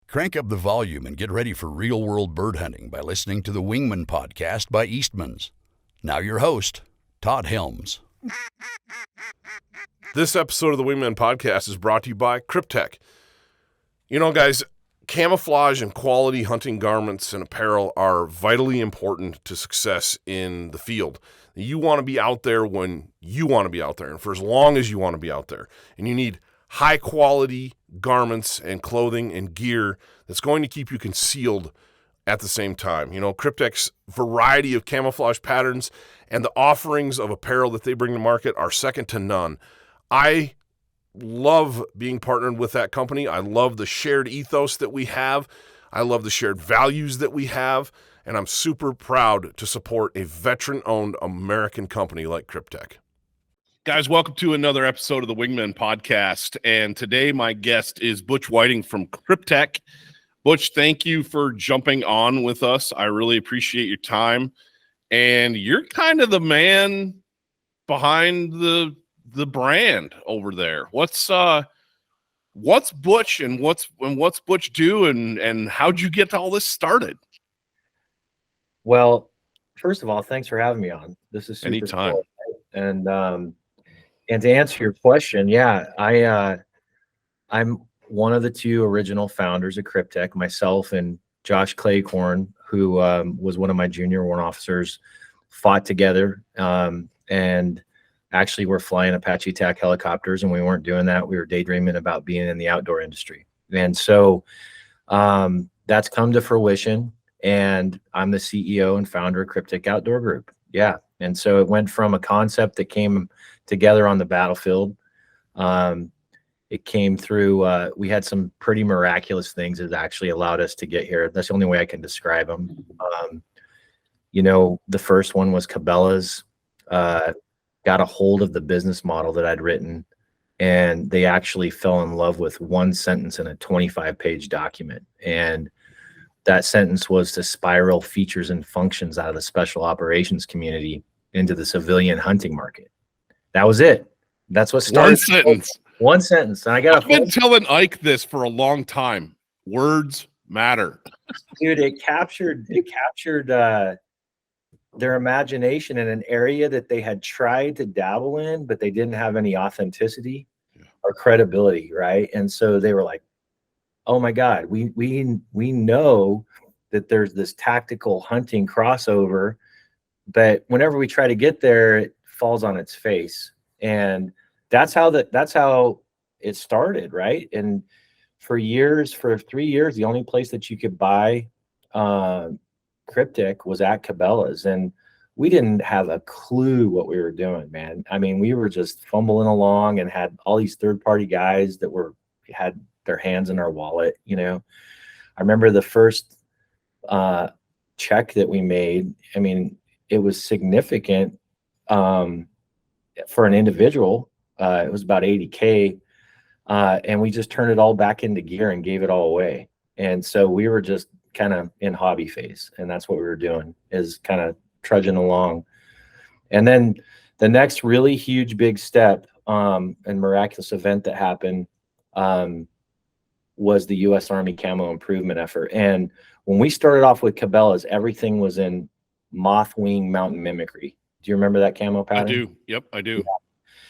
Crank up the volume and get ready for real-world bird hunting by listening to the Wingmen Podcast by Eastman's. Now your host, Todd Helms. This episode of the Wingmen Podcast is brought to you by Kryptek. You know, guys, camouflage and quality hunting garments and apparel are vitally important to success in the field. You want to be out there when you want to be out there and for as long as you want to be out there. And you need high-quality garments and clothing and gear that's going to keep you concealed at the same time. You know, Kryptek's variety of camouflage patterns and the offerings of apparel that they bring to market are second to none. I love being partnered with that company. I love the shared ethos that we have. I love the shared values that we have. And I'm super proud to support a veteran-owned American company like Kryptek. Guys, welcome to another episode of the Wingmen Podcast. And today my guest is Butch Whiting from Kryptek. Butch, thank you for jumping on with us. I really appreciate your time. And you're kind of the man behind the brand over there. What's Butch and what's Butch do and how'd you get all this started? Well, first of all, thanks for having me on. This is super anytime. Cool. And to answer your question, yeah, I'm one of the two original founders of Kryptek. Myself and Josh Claycorn, who was one of my junior warrant officers, fought together. And actually, we're flying Apache attack helicopters, and we weren't doing that. We were daydreaming about being in the outdoor industry. And so that's come to fruition. And I'm the CEO and founder of Kryptek Outdoor Group. Yeah. And so it went from a concept that came together on the battlefield. It came through, we had some pretty miraculous things that actually allowed us to get here. That's the only way I can describe them. You know, the first one was Cabela's, got a hold of the business model that I'd written, and they actually fell in love with one sentence in a 25-page document. And that sentence was to spiral features and functions out of the special operations community into the civilian hunting market. That was it. That's what started. One sentence. And I've been telling Ike this for a long time. Words matter. Dude, it captured their imagination in an area that they had tried to dabble in, but they didn't have any authenticity or credibility, right? And so they were like, oh my God, we know that there's this tactical hunting crossover, but whenever we try to get there, it falls on its face. And that's how it started, right? And for 3 years, the only place that you could buy Kryptek was at Cabela's, and we didn't have a clue what we were doing, man. I mean, we were just fumbling along and had all these third-party guys that had their hands in our wallet. You know, I remember the first check that we made. I mean, it was significant for an individual. It was about $80K, and we just turned it all back into gear and gave it all away. And so we were just kind of in hobby phase, and that's what we were doing, is kind of trudging along. And then the next really huge big step and miraculous event that happened was the U.S. Army camo improvement effort. And when we started off with Cabela's, everything was in moth wing mountain mimicry. Do you remember that camo pattern? I do. Yep, I do.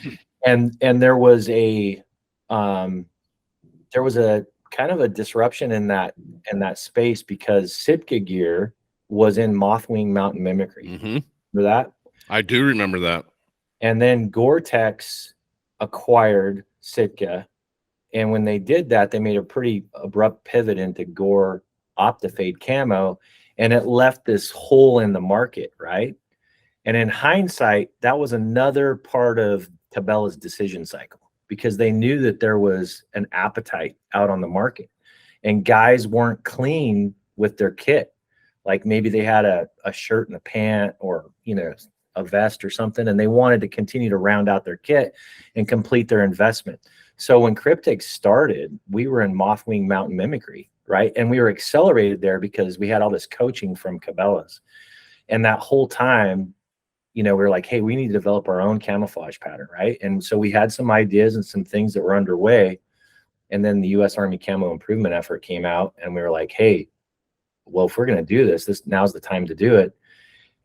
Yeah. And there was a kind of a disruption in that space because Sitka gear was in mothwing mountain mimicry. Mm-hmm. Remember that? I do remember that. And then Gore-Tex acquired Sitka, and when they did that, they made a pretty abrupt pivot into Gore Optifade camo, and it left this hole in the market, right? And in hindsight, that was another part of Cabela's decision cycle, because they knew that there was an appetite out on the market and guys weren't clean with their kit. Like maybe they had a shirt and a pant, or, you know, a vest or something, and they wanted to continue to round out their kit and complete their investment. So when Kryptek started, we were in mothwing mountain mimicry, right? And we were accelerated there because we had all this coaching from Cabela's. And that whole time, you know, we were like, hey, we need to develop our own camouflage pattern, right? And so we had some ideas and some things that were underway. And then the U.S. Army Camo Improvement Effort came out, and we were like, hey, well, if we're going to do this, now's the time to do it.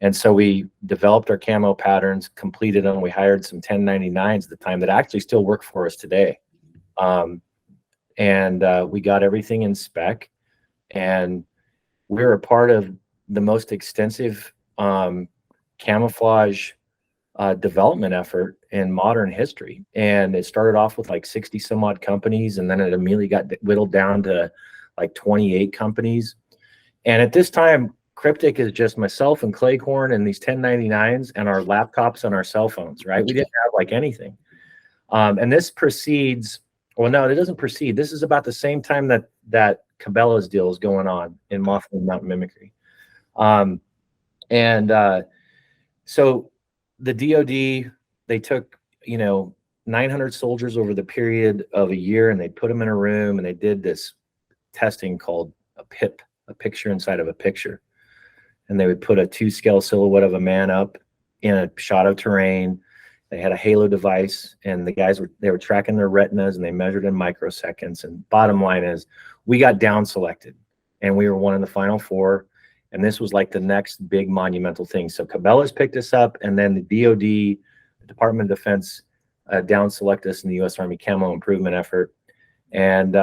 And so we developed our camo patterns, completed them. We hired some 1099s at the time that actually still work for us today. We got everything in spec, and we're a part of the most extensive camouflage development effort in modern history. And it started off with like 60 some odd companies, and then it immediately got whittled down to like 28 companies. And at this time, Kryptek is just myself and Claycorn and these 1099s and our laptops and our cell phones, right? We didn't have like anything. And this precedes, well, no, it doesn't precede. This is about the same time that Cabela's deal is going on in Mothman Mountain Mimicry. So the DOD, they took, 900 soldiers over the period of a year, and they put them in a room, and they did this testing called a PIP, a picture inside of a picture. And they would put a 2-scale silhouette of a man up in a shot of terrain. They had a halo device, and the guys were tracking their retinas, and they measured in microseconds. And bottom line is, we got down selected, and we were one of the final 4. And this was like the next big monumental thing. So Cabela's picked us up, and then the DOD, the Department of Defense, down select us in the U.S. Army Camo Improvement Effort. And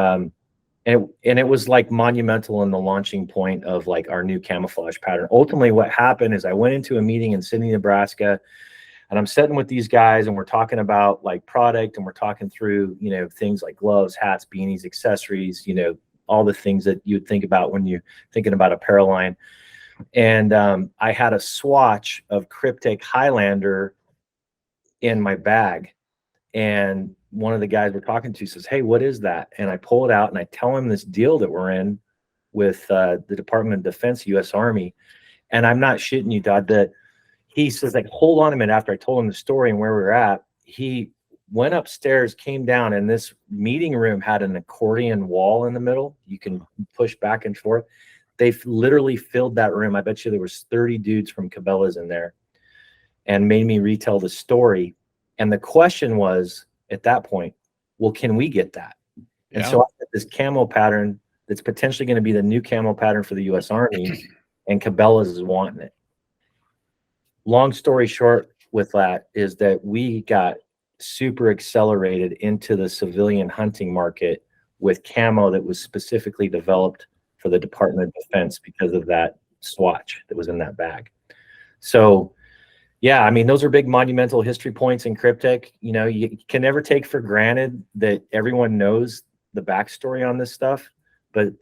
it was like monumental in the launching point of like our new camouflage pattern. Ultimately, what happened is I went into a meeting in Sidney, Nebraska, and I'm sitting with these guys, and we're talking about like product, and we're talking through, things like gloves, hats, beanies, accessories, all the things that you'd think about when you're thinking about apparel line. And I had a swatch of Kryptek Highlander in my bag, and one of the guys we're talking to says, hey, what is that? And I pull it out, and I tell him this deal that we're in with the Department of Defense, U.S. Army. And I'm not shitting you, Todd, that he says, like, hold on a minute. After I told him the story and where we were at, he went upstairs, came down, and this meeting room had an accordion wall in the middle. You can push back and forth. They've literally filled that room. I bet you there was 30 dudes from Cabela's in there, and made me retell the story. And the question was, at that point, well, can we get that? And so I got this camo pattern that's potentially going to be the new camo pattern for the U.S. Army, and Cabela's is wanting it. Long story short with that is that we got super accelerated into the civilian hunting market with camo that was specifically developed for the Department of Defense because of that swatch that was in that bag. So yeah, I mean, those are big monumental history points in Kryptek. You can never take for granted that everyone knows the backstory on this stuff, but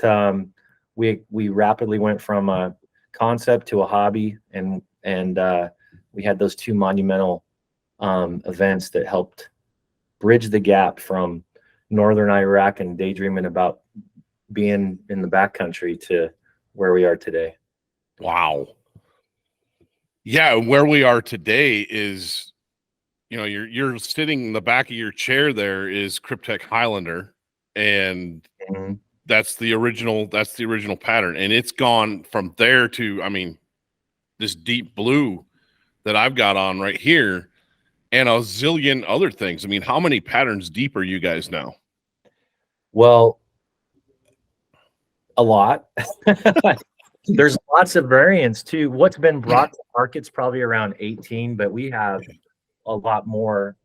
we rapidly went from a concept to a hobby, and we had those 2 monumental events that helped bridge the gap from northern Iraq and daydreaming about being in the backcountry to where we are today. Wow. Yeah, where we are today is, you're sitting in the back of your chair. There is Kryptek Highlander, and that's the original pattern. And it's gone from there to, I mean, this deep blue that I've got on right here, and a zillion other things. I mean, how many patterns deep are you guys now? Well, a lot. There's lots of variants too. What's been brought to market's probably around 18, but we have a lot more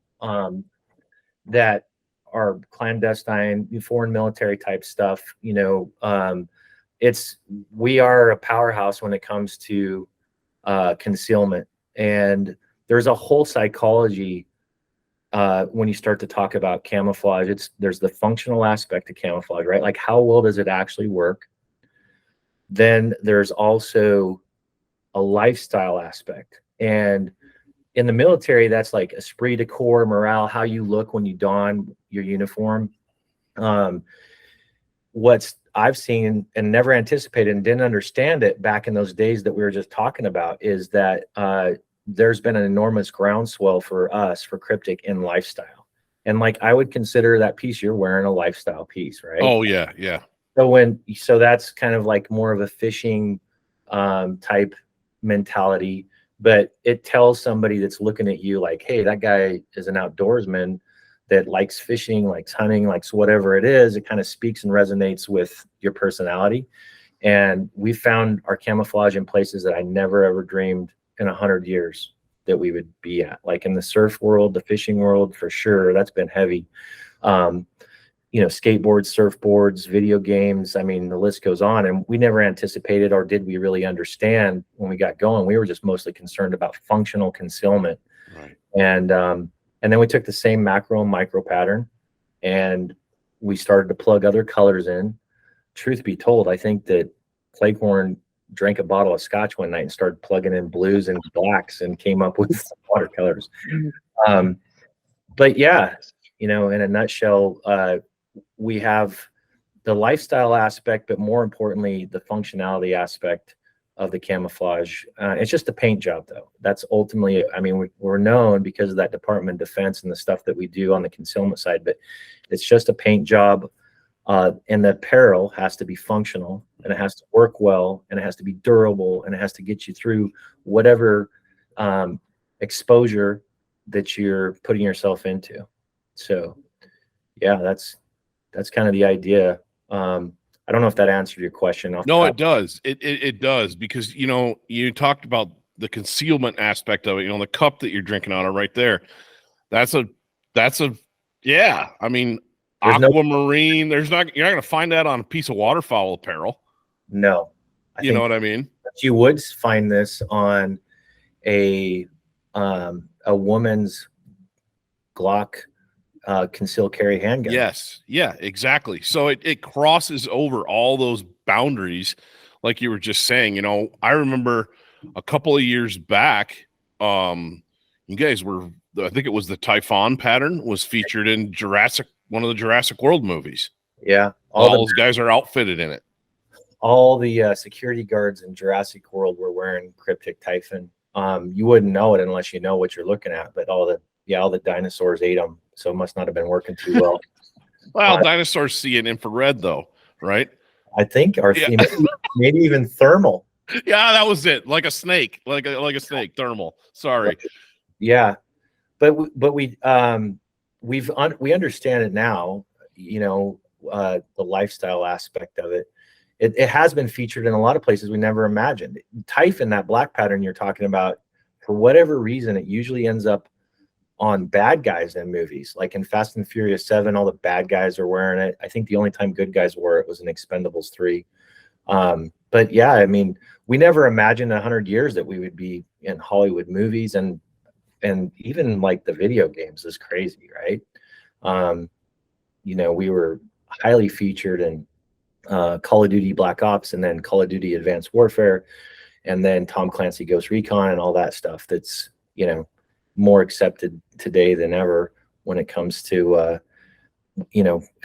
that are clandestine, foreign military type stuff. We are a powerhouse when it comes to concealment, and there's a whole psychology when you start to talk about camouflage. There's the functional aspect of camouflage, right? Like, how well does it actually work? Then there's also a lifestyle aspect. And in the military, that's like esprit de corps, morale, how you look when you don your uniform. What I've seen and never anticipated and didn't understand it back in those days that we were just talking about is that there's been an enormous groundswell for us, for Kryptek, in lifestyle. And like, I would consider that piece you're wearing a lifestyle piece, right? Oh, yeah, yeah. So that's kind of like more of a fishing type mentality, but it tells somebody that's looking at you like, hey, that guy is an outdoorsman that likes fishing, likes hunting, likes whatever it is. It kind of speaks and resonates with your personality. And we found our camouflage in places that I never ever dreamed in 100 years that we would be at, like in the surf world, the fishing world, for sure. That's been heavy. Skateboards, surfboards, video games. I mean, the list goes on, and we never anticipated, or did we really understand when we got going. We were just mostly concerned about functional concealment. Right. And then we took the same macro and micro pattern, and we started to plug other colors in. Truth be told, I think that Claycorn drank a bottle of scotch one night and started plugging in blues and blacks and came up with watercolors. But yeah, in a nutshell, we have the lifestyle aspect, but more importantly, the functionality aspect of the camouflage. It's just a paint job, though. That's ultimately, I mean, we're known because of that Department of Defense and the stuff that we do on the concealment side, but it's just a paint job. And the apparel has to be functional, and it has to work well, and it has to be durable, and it has to get you through whatever exposure that you're putting yourself into. So yeah, that's kind of the idea. I don't know if that answered your question. No, it does. It does, because, you talked about the concealment aspect of it, the cup that you're drinking out of right there. That's a, yeah. I mean, aquamarine, you're not going to find that on a piece of waterfowl apparel. No. You know what I mean? You would find this on a woman's Glock concealed carry handgun. Yes. Yeah, exactly. So it crosses over all those boundaries, like you were just saying. I remember a couple of years back, you guys were, I think it was the Typhon pattern was featured in one of the Jurassic World movies. Yeah. All those guys are outfitted in it. All the security guards in Jurassic World were wearing Kryptek Typhon. You wouldn't know it unless you know what you're looking at, but all the dinosaurs ate them, so it must not have been working too well. Well, dinosaurs see in infrared, though, right? I think, maybe even thermal. Yeah, that was it. Like a snake, like a snake, thermal. Sorry. Yeah, but we understand it now. The lifestyle aspect of it. It has been featured in a lot of places we never imagined. Typhon, that black pattern you're talking about, for whatever reason, it usually ends up on bad guys in movies. Like in Fast and Furious 7, all the bad guys are wearing it. I think the only time good guys wore it was in Expendables 3. But yeah, I mean, we never imagined 100 years that we would be in Hollywood movies, and even like the video games is crazy, right? We were highly featured in Call of Duty Black Ops, and then Call of Duty Advanced Warfare, and then Tom Clancy Ghost Recon and all that stuff. That's, more accepted today than ever when it comes to, I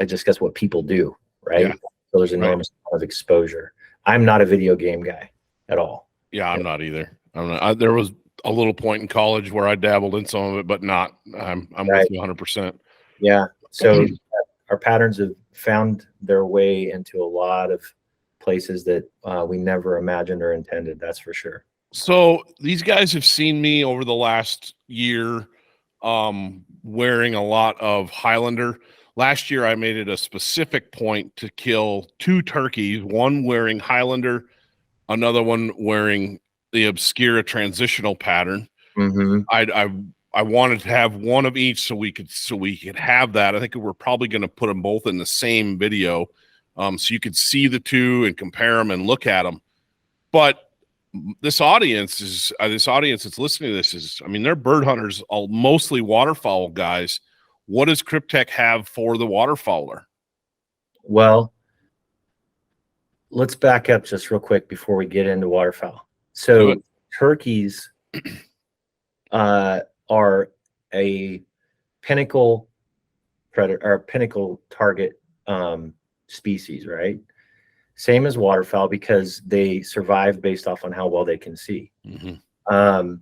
just guess what people do, right? Yeah. So there's enormous amount of exposure. I'm not a video game guy at all. Yeah, I'm not either. I'm not. There was a little point in college where I dabbled in some of it, but not. I'm right. With you 100%. Yeah. So our patterns have found their way into a lot of places that we never imagined or intended. That's for sure. So these guys have seen me over the last year wearing a lot of Highlander. Last year, I made it a specific point to kill 2 turkeys, one wearing Highlander, another one wearing the Obscura transitional pattern. Mm-hmm. I wanted to have one of each so we could have that. I think we're probably going to put them both in the same video, so you could see the 2 and compare them and look at them. But this audience that's listening to this is, I mean, they're bird hunters, all mostly waterfowl guys. What does Kryptek have for the waterfowler? Well, let's back up just real quick before we get into waterfowl. So turkeys are a pinnacle predator or pinnacle target species, right? Same as waterfowl, because they survive based off on how well they can see. Mm-hmm.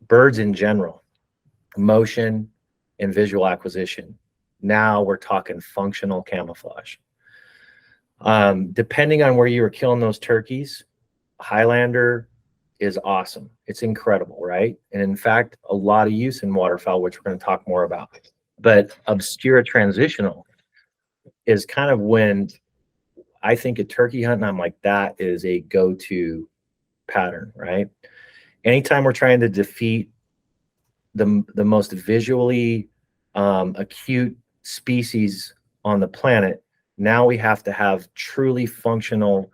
Birds in general, motion and visual acquisition. Now we're talking functional camouflage. Depending on where you were killing those turkeys, Highlander is awesome. It's incredible, right? And in fact, a lot of use in waterfowl, which we're going to talk more about. But obscura transitional is kind of when I think a turkey hunt, and I'm like, that is a go-to pattern, right? Anytime we're trying to defeat the most visually acute species on the planet, now we have to have truly functional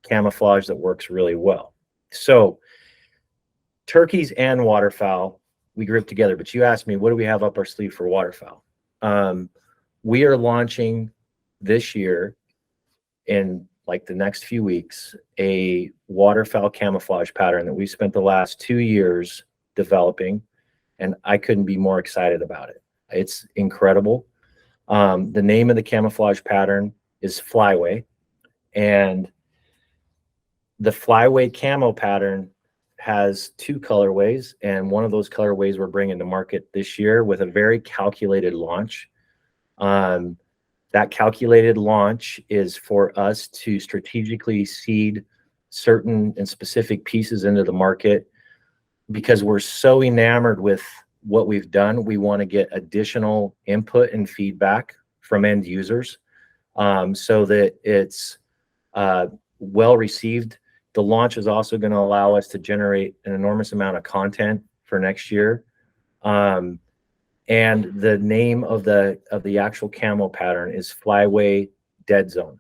camouflage that works really well. So turkeys and waterfowl, we group together. But you asked me, what do we have up our sleeve for waterfowl? We are launching this year, in like the next few weeks, a waterfowl camouflage pattern that we spent the last 2 years developing, and I couldn't be more excited about it. It's incredible. The name of the camouflage pattern is Flyway, and the Flyway camo pattern has 2 colorways, and one of those colorways we're bringing to market this year with a very calculated launch. That calculated launch is for us to strategically seed certain and specific pieces into the market, because we're so enamored with what we've done. We want to get additional input and feedback from end users, so that it's well received. The launch is also going to allow us to generate an enormous amount of content for next year. And the name of the actual camo pattern is Flyway Dead Zone.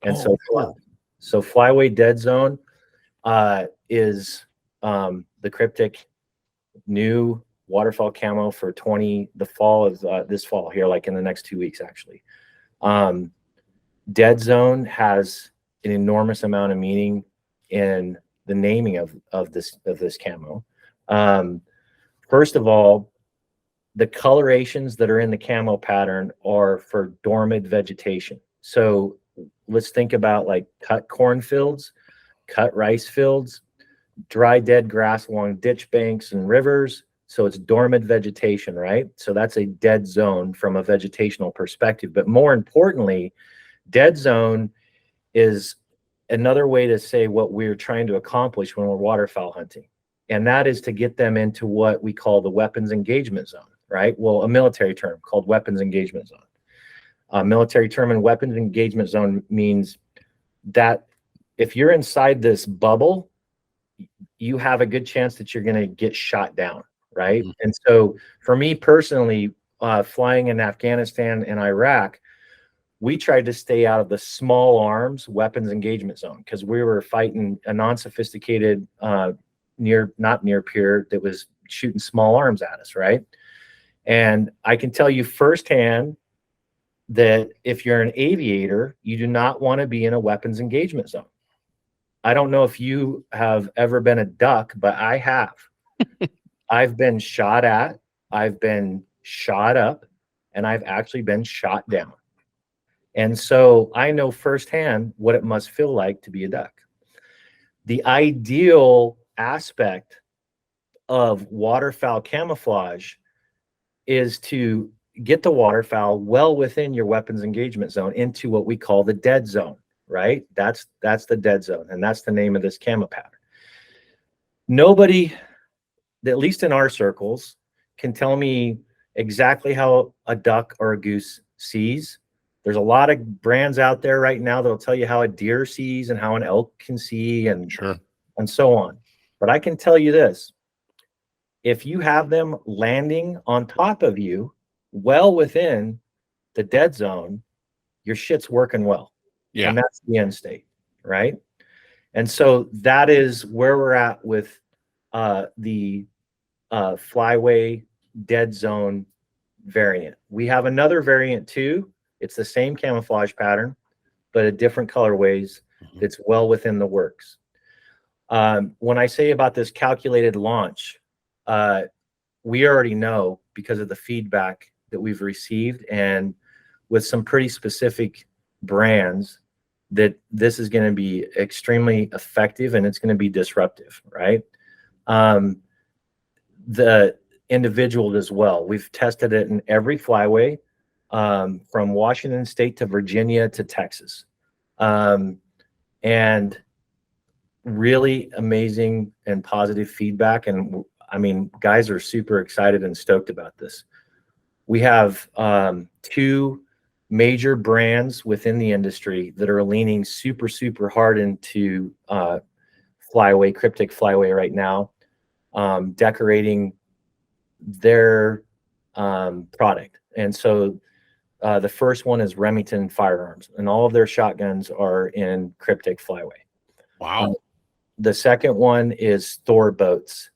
And so Flyway Dead Zone is the Kryptek new waterfowl camo for the fall of this fall here, like in the next 2 weeks, actually. Dead Zone has an enormous amount of meaning in the naming of this camo. First of all, the colorations that are in the camo pattern are for dormant vegetation. So let's think about like cut cornfields, cut rice fields, dry dead grass along ditch banks and rivers. So it's dormant vegetation, right? So that's a dead zone from a vegetational perspective. But more importantly, dead zone is another way to say what we're trying to accomplish when we're waterfowl hunting. And that is to get them into what we call the weapons engagement zone, right? Well, a military term called weapons engagement zone. A military term in weapons engagement zone means that if you're inside this bubble, you have a good chance that you're going to get shot down, right? Mm-hmm. And so for me personally, flying in Afghanistan and Iraq, we tried to stay out of the small arms weapons engagement zone, because we were fighting a non-sophisticated not near peer that was shooting small arms at us, right? And I can tell you firsthand that if you're an aviator, you do not want to be in a weapons engagement zone. I don't know if you have ever been a duck, but I have. I've been shot at, I've been shot up, and I've actually been shot down. And so I know firsthand what it must feel like to be a duck. The ideal aspect of waterfowl camouflage is to get the waterfowl well within your weapons engagement zone into what we call the dead zone, right? That's the dead zone, and that's the name of this camo pattern. Nobody, at least in our circles, can tell me exactly how a duck or a goose sees. There's a lot of brands out there right now that'll tell you how a deer sees and how an elk can see, and so on. But I can tell you this: if you have them landing on top of you, well within the dead zone, your shit's working well. Yeah. And that's the end state, right? And so that is where we're at with the Flyway Dead Zone variant. We have another variant too. It's the same camouflage pattern, but a different colorways. That's well within the works. When I say about this calculated launch, we already know, because of the feedback that we've received and with some pretty specific brands, that this is going to be extremely effective and it's going to be disruptive, right? The individual as well. We've tested it in every flyway, from Washington State to Virginia to Texas. And really amazing and positive feedback. And I mean, guys are super excited and stoked about this. We have two major brands within the industry that are leaning super, super hard into flyaway, Kryptek flyaway right now, decorating their product. And so the first one is Remington Firearms, and all of their shotguns are in Kryptek flyaway. Wow. The second one is Thor boats,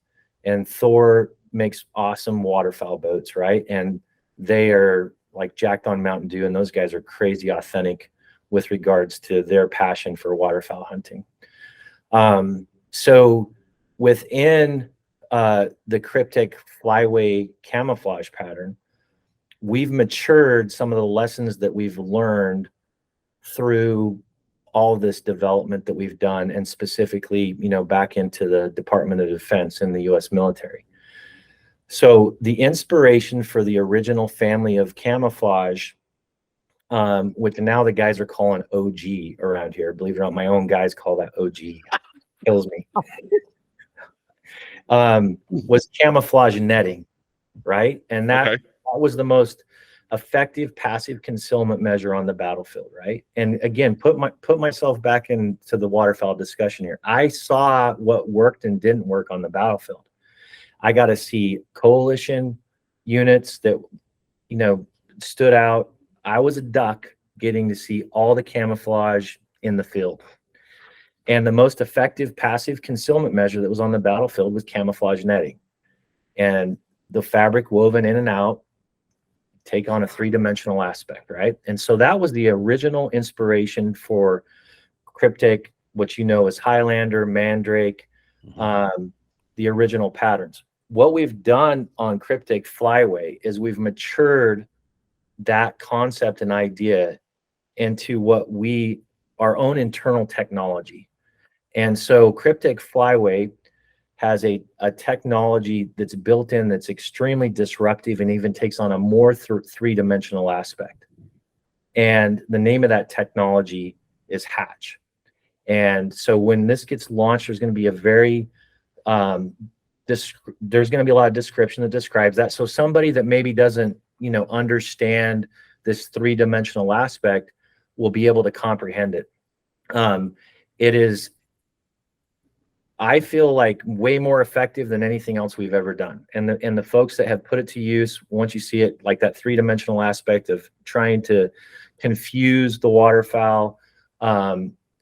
and Thor makes awesome waterfowl boats, right? And they are like jacked on Mountain Dew, and those guys are crazy authentic with regards to their passion for waterfowl hunting. So within the Kryptek flyaway camouflage pattern, we've matured some of the lessons that we've learned through all this development that we've done, and specifically, back into the Department of Defense and the U.S. military. So the inspiration for the original family of camouflage, which now the guys are calling OG around here, believe it or not, my own guys call that OG. Kills me. Was camouflage netting, right? And that was the most effective passive concealment measure on the battlefield, right? And again, put myself back into the waterfowl discussion here. I saw what worked and didn't work on the battlefield. I got to see coalition units that, stood out. I was a duck getting to see all the camouflage in the field. And the most effective passive concealment measure that was on the battlefield was camouflage netting. And the fabric woven in and out take on a three-dimensional aspect, right? And so that was the original inspiration for Kryptek, which is Highlander, Mandrake, the original patterns. What we've done on Kryptek flyaway is we've matured that concept and idea into our own internal technology. And so Kryptek flyaway has a technology that's built in that's extremely disruptive and even takes on a more three-dimensional aspect. And the name of that technology is Hatch. And so when this gets launched, there's going to be there's going to be a lot of description that describes that. So somebody that maybe doesn't, understand this three-dimensional aspect will be able to comprehend it. It is, I feel like, way more effective than anything else we've ever done. And the folks that have put it to use, once you see it, like that three-dimensional aspect of trying to confuse the waterfowl,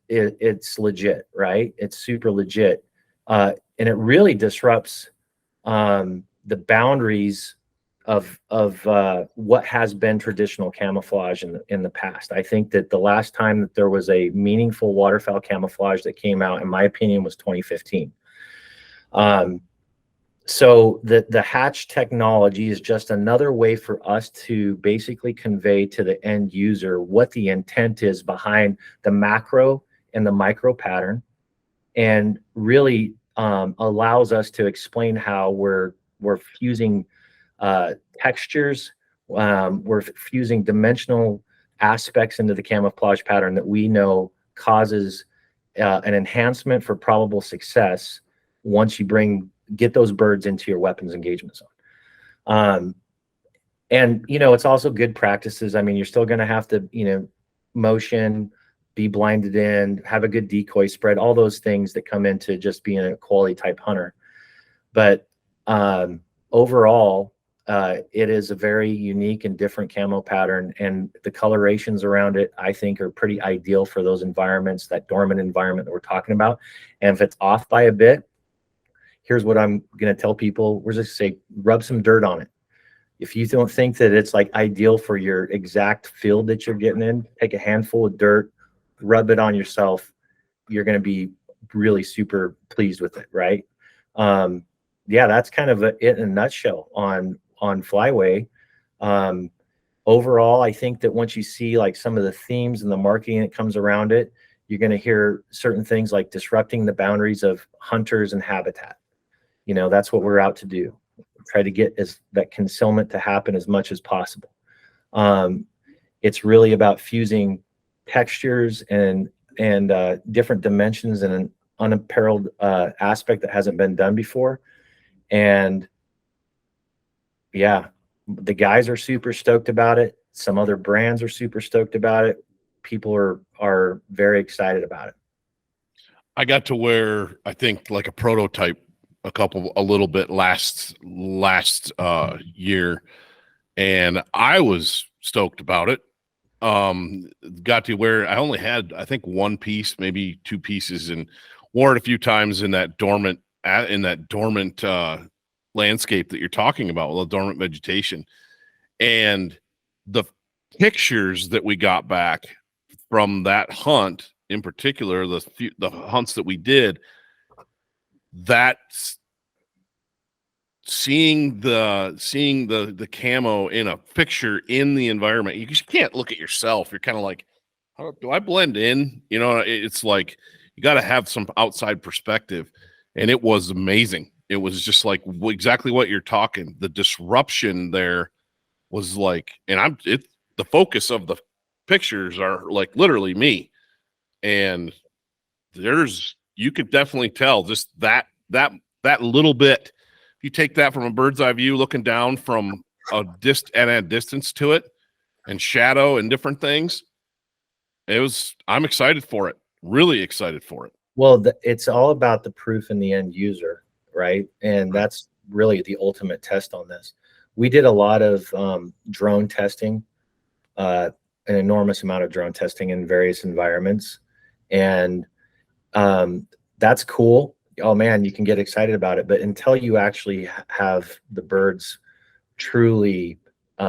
it's legit, right? It's super legit. And it really disrupts the boundaries of what has been traditional camouflage in the past. I think that the last time that there was a meaningful waterfowl camouflage that came out, in my opinion, was 2015. So the Hatch technology is just another way for us to basically convey to the end user what the intent is behind the macro and the micro pattern, and really allows us to explain how we're fusing textures, we're fusing dimensional aspects into the camouflage pattern that we know causes an enhancement for probable success once you get those birds into your weapons engagement zone. And it's also good practices. I mean, you're still going to have to motion, be blinded in, have a good decoy spread, all those things that come into just being a quality type hunter. But overall, it is a very unique and different camo pattern, and the colorations around it, I think, are pretty ideal for those environments, that dormant environment that we're talking about. And if it's off by a bit, here's what I'm going to tell people. We're just say, rub some dirt on it. If you don't think that it's like ideal for your exact field that you're getting in, take a handful of dirt, rub it on yourself. You're going to be really super pleased with it, right? Yeah, that's kind of it in a nutshell on Flyway. Overall, I think that once you see like some of the themes and the marketing that comes around it, you're going to hear certain things like disrupting the boundaries of hunters and habitat. That's what we're out to do. Try to get that concealment to happen as much as possible. It's really about fusing textures and different dimensions in an unappareled aspect that hasn't been done before. And yeah, the guys are super stoked about it. Some other brands are super stoked about it. People are very excited about it. I got to wear, I think, like a prototype a little bit last year, and I was stoked about it. Got to wear, I only had, I think, one piece, maybe two pieces, and wore it a few times in that dormant landscape that you're talking about, with the dormant vegetation. And the pictures that we got back from that hunt, in particular, the hunts that we did, that's seeing the camo in a picture in the environment. You just can't look at yourself. You're kind of like, how do I blend in? You know, it's like you got to have some outside perspective, and it was amazing. It was just like exactly what you're talking. The disruption there was like, and the focus of the pictures are like literally me, and you could definitely tell just that little bit. If you take that from a bird's eye view, looking down from a distance to it, and shadow and different things, I'm excited for it. Really excited for it. Well, it's all about the proof in the end user, right? And that's really the ultimate test on this. We did a lot of drone testing, an enormous amount of drone testing in various environments. And that's cool. Oh man, you can get excited about it. But until you actually have the birds truly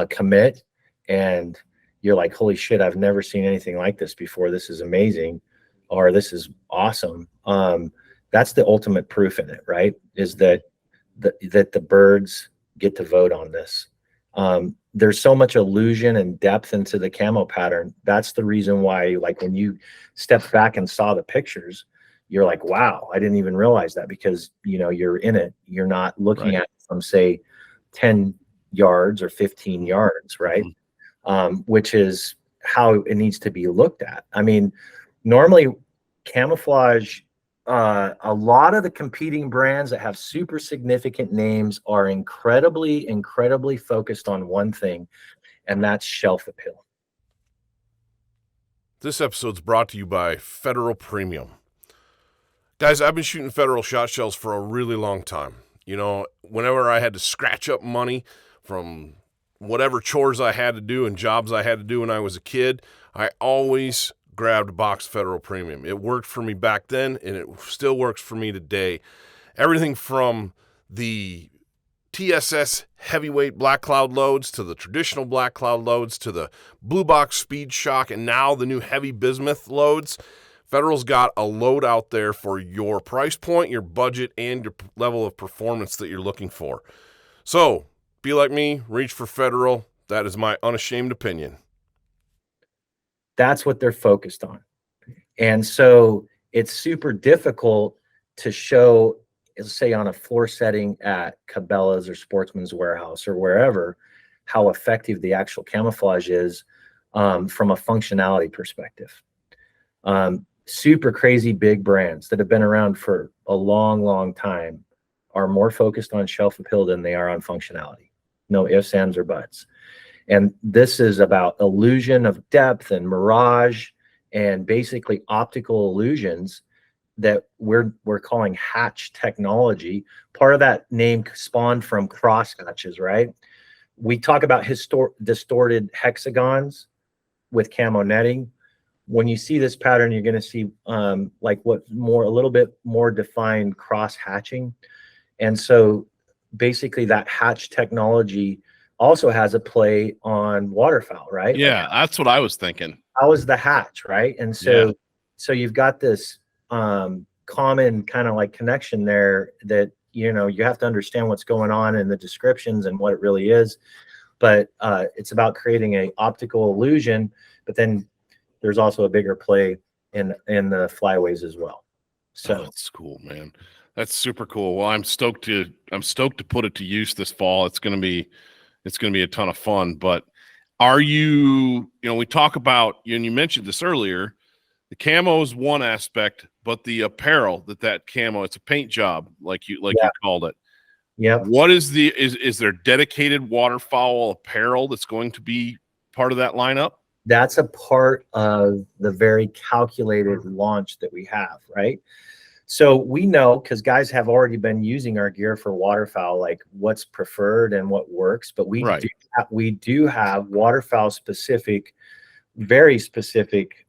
commit, and you're like, holy shit, I've never seen anything like this before. This is amazing. Or this is awesome. That's the ultimate proof in it, right? Is that the birds get to vote on this. There's so much illusion and depth into the camo pattern. That's the reason why, like, when you stepped back and saw the pictures, you're like, wow, I didn't even realize that, because, you know, you're in it. You're not looking at it from, say, 10 yards or 15 yards, right? Which is how it needs to be looked at. I mean, normally camouflage, a lot of the competing brands that have super significant names are incredibly focused on one thing, and that's shelf appeal. This episode's brought to you by Federal Premium. Guys, I've been shooting Federal shot shells for a really long time. You know, whenever I had to scratch up money from whatever chores I had to do and jobs I had to do when I was a kid, I always grabbed a box of Federal Premium. It worked for me back then, and it still works for me today. Everything from the TSS heavyweight black cloud loads to the traditional black cloud loads to the blue box speed shock, and now the new heavy bismuth loads. Federal's got a load out there for your price point, your budget, and your level of performance that you're looking for. So be like me, reach for Federal. That is my unashamed opinion. That's what they're focused on. And so it's super difficult to show, say, on a floor setting at Cabela's or Sportsman's Warehouse or wherever, how effective the actual camouflage is from a functionality perspective. Super crazy big brands that have been around for a long time are more focused on shelf appeal than they are on functionality. No ifs, ands, or buts. And this is about illusion of depth and mirage and basically optical illusions that we're calling hatch technology. Part of that name spawned from cross hatches, right? We talk about distorted hexagons with camo netting. When you see this pattern, you're going to see like a little bit more defined cross hatching. And so basically that hatch technology also has a play on waterfowl, right? Yeah, that's what I was thinking. How is the hatch, right? And so so you've got this common kind of like connection there that, you know, you have to understand what's going on in the descriptions and what it really is. But it's about creating a optical illusion, but then there's also a bigger play in the flyways as well. So that's cool, man. That's super cool. Well, I'm stoked to put it to use this fall. It's going to be a ton of fun. But are you know, we talk about, and you mentioned this earlier, the camo is one aspect, but the apparel that camo, it's a paint job, like you called it. Yep. What is is there dedicated waterfowl apparel that's going to be part of that lineup? That's a part of the very calculated launch that we have, right? So we know, because guys have already been using our gear for waterfowl, like what's preferred and what works. But we do have waterfowl specific, very specific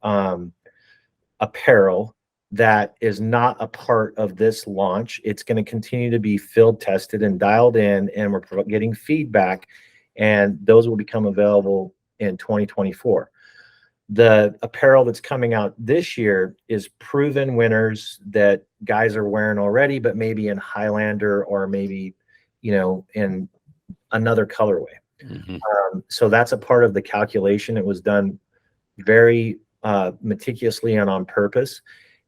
apparel that is not a part of this launch. It's going to continue to be field tested and dialed in, and we're getting feedback, and those will become available in 2024. The apparel that's coming out this year is proven winners that guys are wearing already, but maybe in Highlander or maybe, in another colorway. So that's a part of the calculation. It was done very meticulously and on purpose.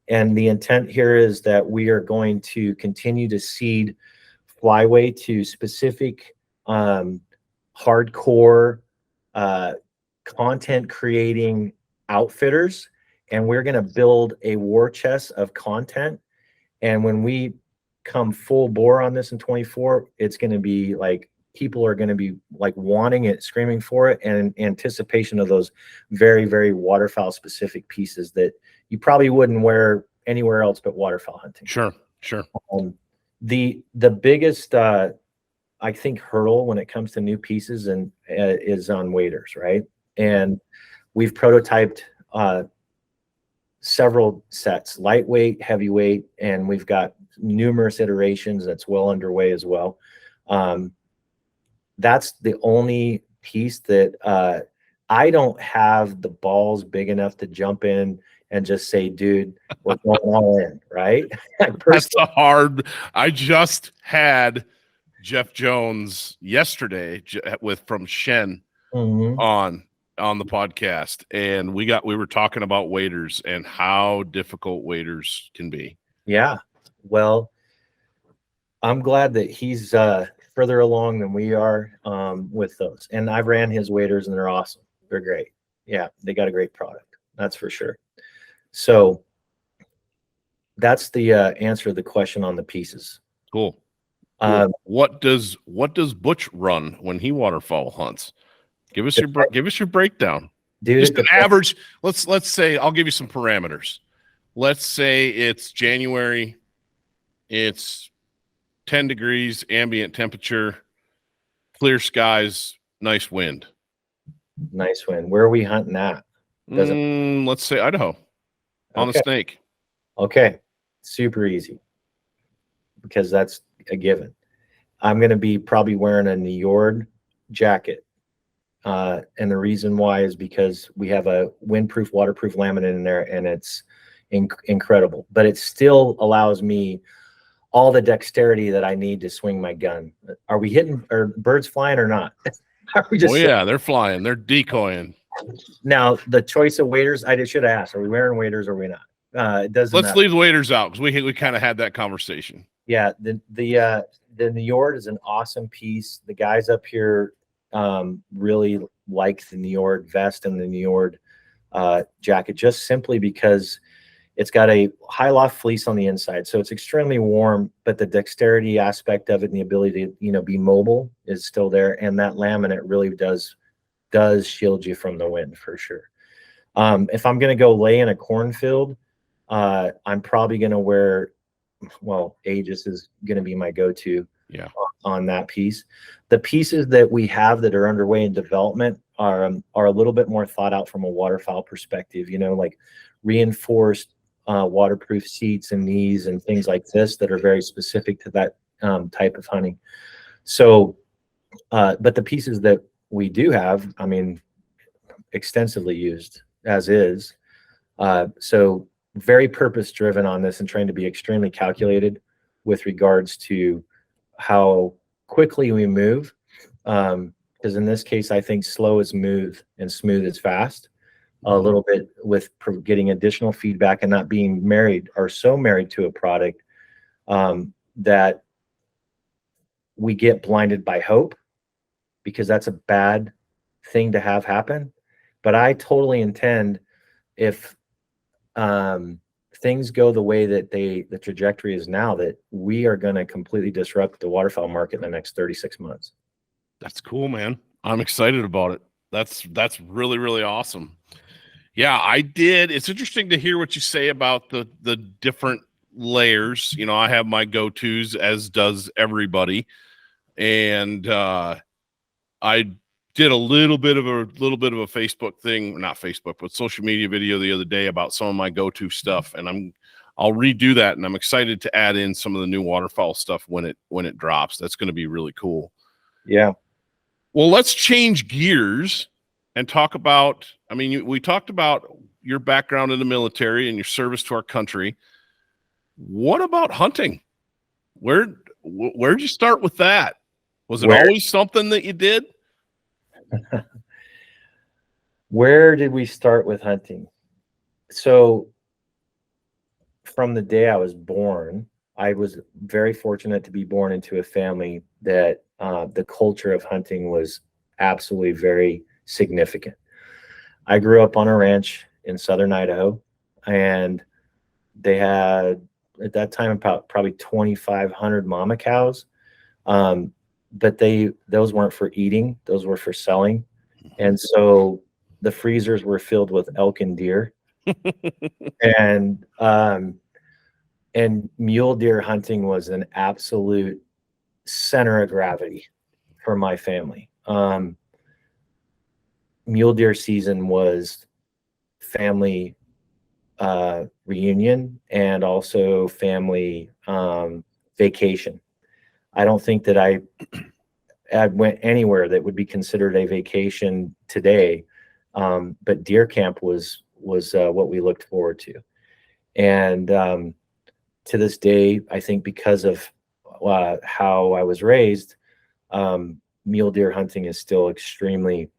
And the intent here is that we are going to continue to seed flyway to specific hardcore content creating outfitters, and we're going to build a war chest of content. And when we come full bore on this in 24, it's going to be like people are going to be like wanting it, screaming for it, and in anticipation of those very, very waterfowl specific pieces that you probably wouldn't wear anywhere else but waterfowl hunting. Sure. The biggest I think hurdle when it comes to new pieces and is on waders, right? And we've prototyped several sets, lightweight, heavyweight, and we've got numerous iterations that's well underway as well. That's the only piece that I don't have the balls big enough to jump in and just say, dude, we're going all in, right? That's a hard. I just had Jeff Jones yesterday from Shen on the podcast, and we were talking about waders and how difficult waders can be. Yeah. Well, I'm glad that he's further along than we are with those. And I've ran his waders and they're awesome. They're great. Yeah, they got a great product. That's for sure. So that's the answer to the question on the pieces. Cool. What does Butch run when he waterfowl hunts? Give us your breakdown. Dude, just an average. Let's say, I'll give you some parameters. Let's say it's January. It's 10 degrees ambient temperature, clear skies, nice wind. Nice wind. Where are we hunting at? Let's say Idaho on the Snake. Okay. Super easy, because that's a given. I'm going to be probably wearing a Njord jacket. And the reason why is because we have a windproof, waterproof laminate in there, and it's incredible. But it still allows me all the dexterity that I need to swing my gun. Are we hitting, are birds flying or not? Are we just they're flying. They're decoying. Now, the choice of waders, I should have asked, are we wearing waders or are we not? It doesn't Let's matter. leave the waders out, because we kind of had that conversation. Yeah, the Njord is an awesome piece. The guys up here really like the Njord vest and the Njord jacket, just simply because it's got a high loft fleece on the inside, so it's extremely warm, but the dexterity aspect of it and the ability to be mobile is still there, and that laminate really does shield you from the wind for sure. If I'm going to go lay in a cornfield, I'm probably going to wear, Aegis is going to be my go-to on that piece. The pieces that we have that are underway in development are a little bit more thought out from a waterfowl perspective, like reinforced waterproof seats and knees and things like this that are very specific to that type of hunting. So, but the pieces that we do have, extensively used as is. So very purpose driven on this and trying to be extremely calculated with regards to how quickly we move. Because in this case, I think slow is smooth and smooth is fast. A little bit with getting additional feedback and not being married or so married to a product that we get blinded by hope, because that's a bad thing to have happen. But I totally intend, if things go the way that the trajectory is now, that we are going to completely disrupt the waterfowl market in the next 36 months. That's cool, man. I'm excited about it. That's really, really awesome. Yeah, I did. It's interesting to hear what you say about the different layers. You know, I have my go-tos, as does everybody. And I did a little bit of a Facebook thing, not Facebook, but social media video the other day about some of my go-to stuff, and I'll redo that, and I'm excited to add in some of the new waterfowl stuff when it drops. That's going to be really cool. Yeah. Well, let's change gears and talk about, I mean, we talked about your background in the military and your service to our country. What about hunting? Where'd you start with that? Was it always something that you did? Where did we start with hunting? So from the day I was born, I was very fortunate to be born into a family that the culture of hunting was absolutely very significant. I grew up on a ranch in southern Idaho, and they had at that time about probably 2,500 mama cows. But those weren't for eating, those were for selling. And so the freezers were filled with elk and deer. and mule deer hunting was an absolute center of gravity for my family. Mule deer season was family reunion and also family vacation. I don't think that I went anywhere that would be considered a vacation today, but deer camp was what we looked forward to. And to this day, I think because of how I was raised, mule deer hunting is still extremely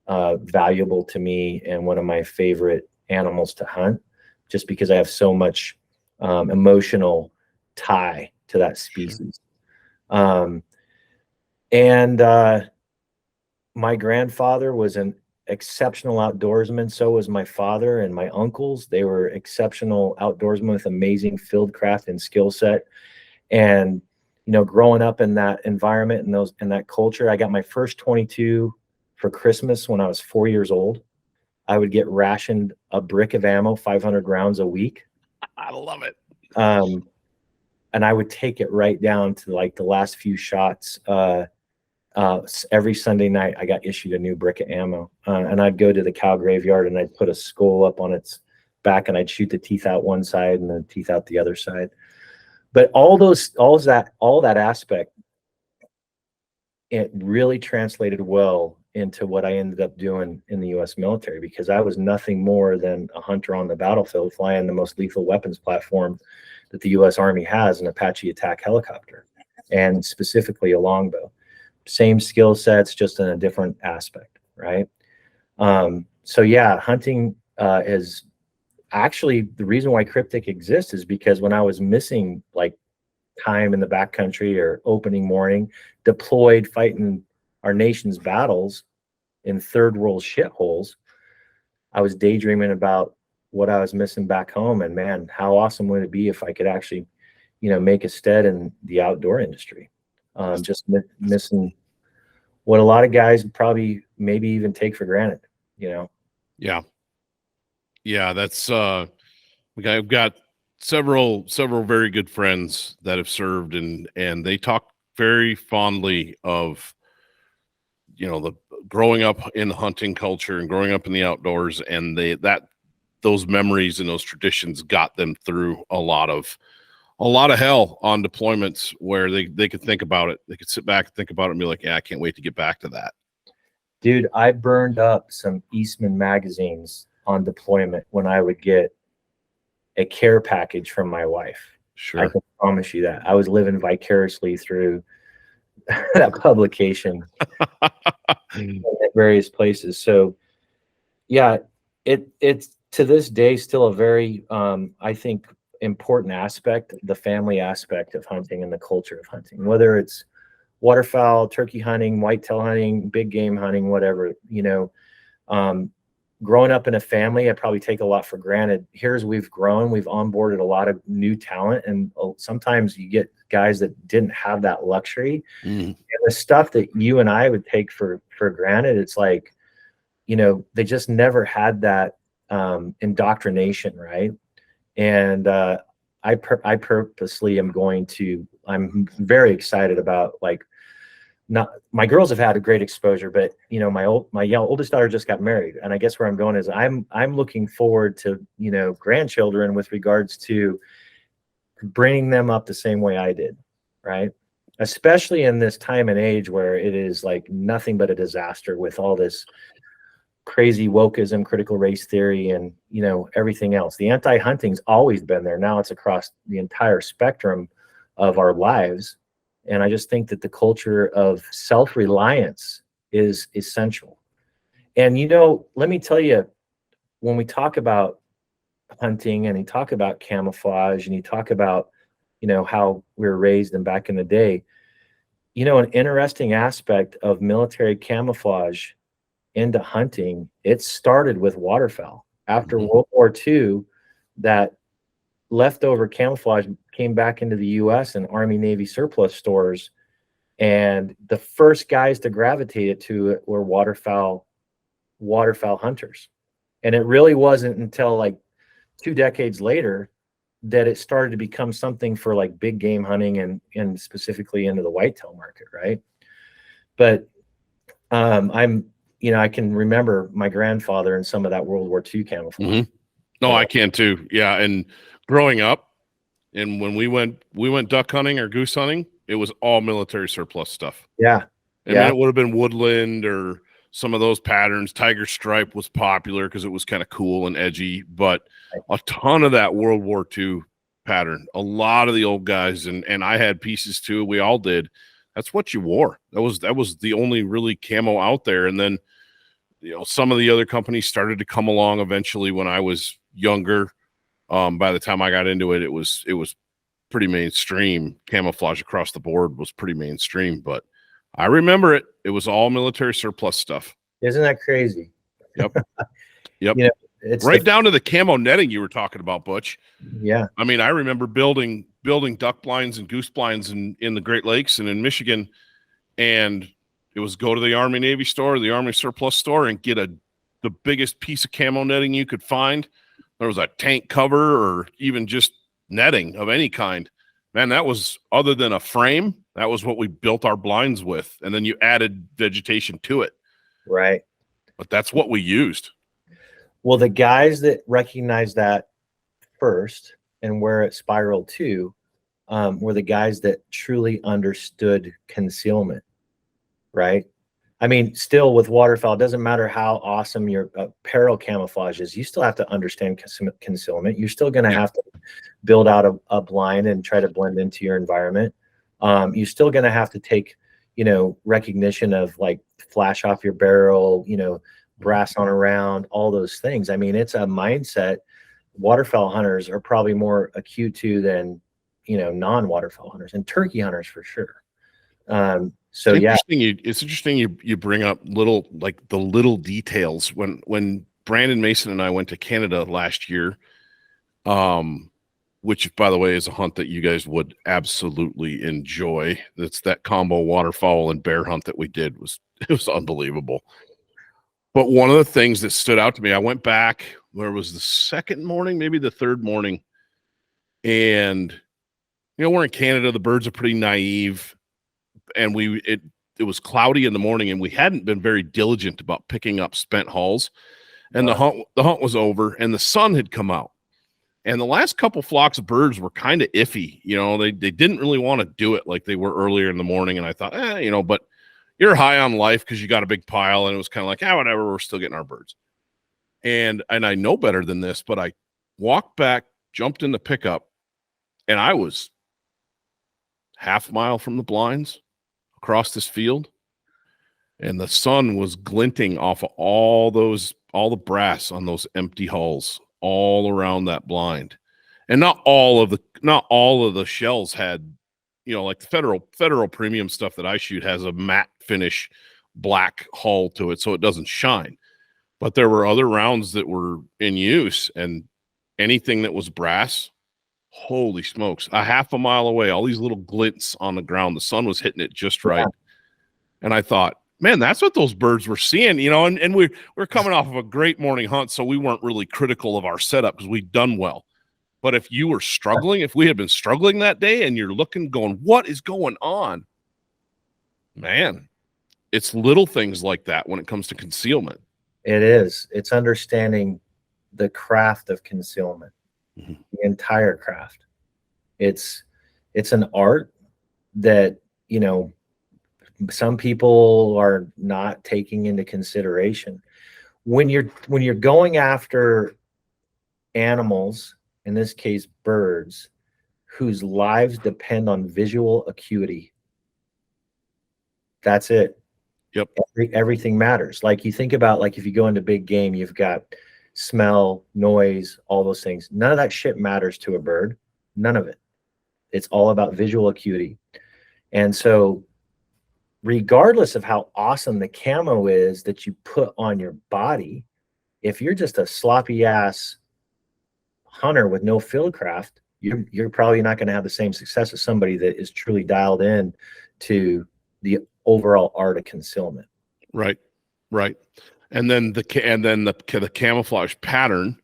valuable to me and one of my favorite animals to hunt, just because I have so much emotional tie to that species. My grandfather was an exceptional outdoorsman. So was my father and my uncles. They were exceptional outdoorsmen with amazing fieldcraft and skill set. And, you know, growing up in that environment and that culture, I got my first 22 for Christmas when I was 4 years old. I would get rationed a brick of ammo, 500 rounds a week. I love it. And I would take it right down to like the last few shots. Every Sunday night, I got issued a new brick of ammo, and I'd go to the cow graveyard and I'd put a skull up on its back, and I'd shoot the teeth out one side and the teeth out the other side. But all that aspect, it really translated well into what I ended up doing in the U.S. military, because I was nothing more than a hunter on the battlefield, flying the most lethal weapons platform that the U.S. Army has, an Apache attack helicopter, and specifically a longbow. Same skill sets, just in a different aspect, right? So yeah, hunting is actually the reason why Kryptek exists, is because when I was missing like time in the backcountry or opening morning, deployed fighting our nation's battles in third world shitholes, I was daydreaming about what I was missing back home. And man, how awesome would it be if I could actually, you know, make a stead in the outdoor industry. Just missing what a lot of guys probably maybe even take for granted, you know? Yeah. That's, we've got several very good friends that have served, and they talk very fondly of, you know, the growing up in the hunting culture and growing up in the outdoors, and those memories and those traditions got them through a lot of hell on deployments, where they could think about it. They could sit back and think about it and be like, yeah, I can't wait to get back to that. Dude, I burned up some Eastman magazines on deployment when I would get a care package from my wife. Sure. I can promise you that. I was living vicariously through that publication at various places. So yeah, it's to this day still a very, I think, important aspect, the family aspect of hunting and the culture of hunting, whether it's waterfowl, turkey hunting, whitetail hunting, big game hunting, whatever, you know, growing up in a family, I probably take a lot for granted. Here's we've grown, we've onboarded a lot of new talent, and sometimes you get guys that didn't have that luxury. And the stuff that you and I would take for granted, it's like, you know, they just never had that indoctrination, right? And I purposely am I'm very excited about, like, not my girls have had a great exposure, but you know, my oldest daughter just got married, and I guess where I'm going is I'm looking forward to, you know, grandchildren with regards to bringing them up the same way I did, right? Especially in this time and age where it is like nothing but a disaster with all this crazy wokeism, critical race theory, and, you know, everything else. The anti-hunting's always been there. Now it's across the entire spectrum of our lives. And I just think that the culture of self-reliance is essential. And, you know, let me tell you, when we talk about hunting and you talk about camouflage and you talk about, you know, how we were raised and back in the day, you know, an interesting aspect of military camouflage into hunting, it started with waterfowl. After World War II, that leftover camouflage came back into the U.S. and Army Navy surplus stores, and the first guys to gravitate to it were waterfowl hunters. And it really wasn't until like 2 decades later that it started to become something for like big game hunting and specifically into the whitetail market, right? But I can remember my grandfather and some of that World War II camouflage. No, I can too. Yeah, and growing up, and when we went duck hunting or goose hunting, it was all military surplus stuff. Yeah. And then it would have been woodland or some of those patterns. Tiger stripe was popular because it was kind of cool and edgy, but a ton of that World War II pattern, a lot of the old guys, and I had pieces too. We all did. That's what you wore. That was the only really camo out there. And then, you know, some of the other companies started to come along eventually when I was younger. By the time I got into it, it was pretty mainstream. Camouflage across the board was pretty mainstream, but I remember it. It was all military surplus stuff. Isn't that crazy? Yep. Yep. You know, it's right down to the camo netting you were talking about, Butch. Yeah. I mean, I remember building duck blinds and goose blinds in the Great Lakes and in Michigan, and it was go to the Army Navy store, the Army surplus store, and get the biggest piece of camo netting you could find. There was a tank cover or even just netting of any kind. Man, that was, other than a frame, that was what we built our blinds with. And then you added vegetation to it. Right. But that's what we used. Well, the guys that recognized that first and where it spiraled to were the guys that truly understood concealment, right? I mean, still with waterfowl, it doesn't matter how awesome your apparel camouflage is. You still have to understand concealment. You're still going to have to build out a blind and try to blend into your environment. You're still going to have to take, you know, recognition of like flash off your barrel, you know, brass on a round, all those things. I mean, it's a mindset waterfowl hunters are probably more acute to than, you know, non-waterfowl hunters, and turkey hunters for sure. So it's interesting you bring up the little details. When Brandon Mason and I went to Canada last year, which by the way is a hunt that you guys would absolutely enjoy. That's that combo waterfowl and bear hunt that we did. It was unbelievable. But one of the things that stood out to me, I went back, where was the second morning, maybe the third morning, and you know, we're in Canada, the birds are pretty naive. And it was cloudy in the morning, and we hadn't been very diligent about picking up spent hulls. And the hunt was over, and the sun had come out. And the last couple flocks of birds were kind of iffy. You know, they didn't really want to do it like they were earlier in the morning. And I thought, you know, but you're high on life because you got a big pile, and it was kind of like, whatever, we're still getting our birds. And I know better than this, but I walked back, jumped in the pickup, and I was half mile from the blinds across this field, and the sun was glinting off of all the brass on those empty hulls all around that blind. And not all of the shells had, you know, like the federal premium stuff that I shoot has a matte finish black hull to it, so it doesn't shine. But there were other rounds that were in use, and anything that was brass, holy smokes, a half a mile away, all these little glints on the ground. The sun was hitting it just right. And I thought, man, that's what those birds were seeing, and we're coming off of a great morning hunt, so we weren't really critical of our setup because we'd done well. But if you were struggling, if we had been struggling that day and you're looking, going, what is going on? Man, it's little things like that when it comes to concealment. It is. It's understanding the craft of concealment, the entire craft. It's an art that, some people are not taking into consideration. When you're going after animals, in this case birds, whose lives depend on visual acuity, that's it. Yep. Everything matters. Like you think about, like if you go into big game, you've got smell, noise, all those things. None of that shit matters to a bird. None of it. It's all about visual acuity. And so regardless of how awesome the camo is that you put on your body, if you're just a sloppy ass hunter with no fieldcraft, you're probably not going to have the same success as somebody that is truly dialed in to the overall art of concealment. Right. And then the camouflage pattern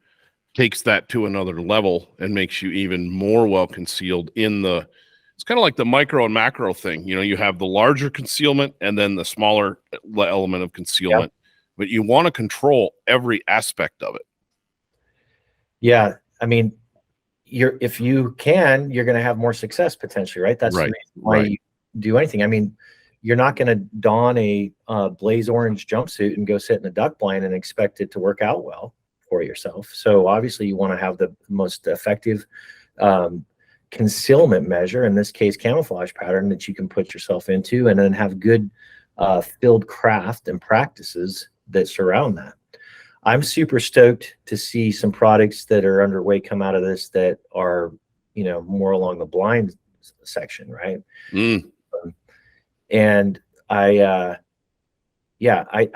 takes that to another level and makes you even more well concealed it's kind of like the micro and macro thing. You have the larger concealment and then the smaller element of concealment, but you want to control every aspect of it. Yeah. I mean, if you can, you're going to have more success potentially, right? That's right. The reason why you do anything. I mean, you're not going to don a blaze orange jumpsuit and go sit in a duck blind and expect it to work out well for yourself. So obviously you want to have the most effective concealment measure, in this case camouflage pattern, that you can put yourself into, and then have good field craft and practices that surround that. I'm super stoked to see some products that are underway come out of this that are, more along the blind section, right? And I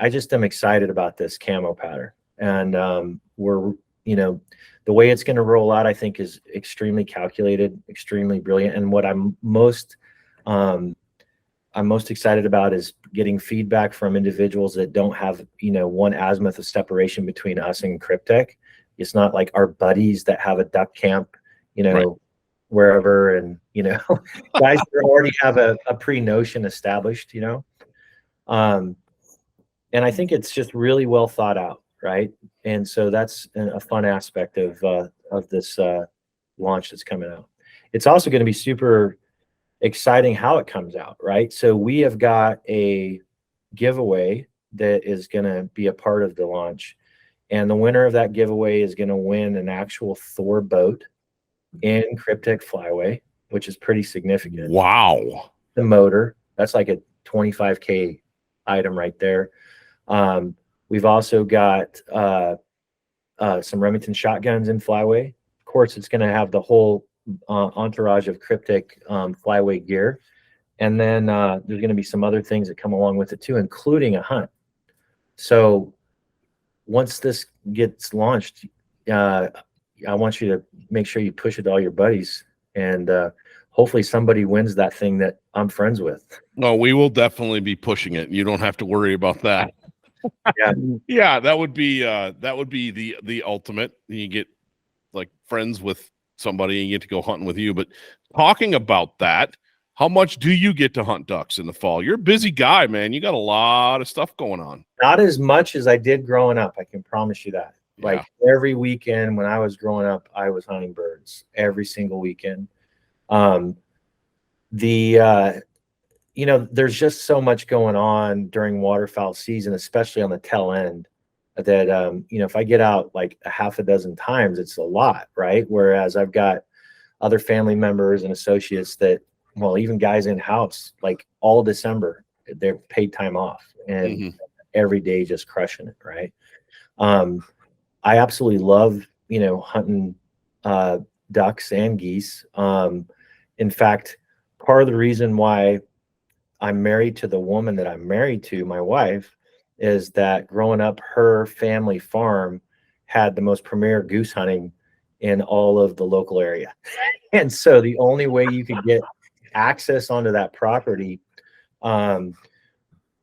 just am excited about this camo pattern, and we're, the way it's going to roll out, I think, is extremely calculated, extremely brilliant. And what I'm most excited about is getting feedback from individuals that don't have, one azimuth of separation between us and Kryptek. It's not like our buddies that have a duck camp, Right. wherever, and, guys that already have a pre-notion established, and I think it's just really well thought out. Right. And so that's a fun aspect of this launch that's coming out. It's also going to be super exciting how it comes out. Right. So we have got a giveaway that is going to be a part of the launch. And the winner of that giveaway is going to win an actual Thor boat in Kryptek Flyway, which is pretty significant. Wow. The motor, that's like a $25K item right there. We've also got some Remington shotguns in Flyway. Of course, it's going to have the whole entourage of Kryptek Flyway gear. And then there's going to be some other things that come along with it too, including a hunt. So once this gets launched, I want you to make sure you push it to all your buddies, and hopefully somebody wins that thing that I'm friends with. No, we will definitely be pushing it. You don't have to worry about that. Yeah, that would be the ultimate. You get like friends with somebody and you get to go hunting with you. But talking about that, how much do you get to hunt ducks in the fall? You're a busy guy, man. You got a lot of stuff going on. Not as much as I did growing up, I can promise you that. Like every weekend when I was growing up, I was hunting birds every single weekend. There's just so much going on during waterfowl season, especially on the tail end, that, if I get out like a half a dozen times, it's a lot, right? Whereas I've got other family members and associates that, well, even guys in house, like all December, they're paid time off and every day just crushing it, right? I absolutely love, hunting ducks and geese. In fact, part of the reason why I'm married to the woman that I'm married to, my wife, is that growing up, her family farm had the most premier goose hunting in all of the local area. And so the only way you could get access onto that property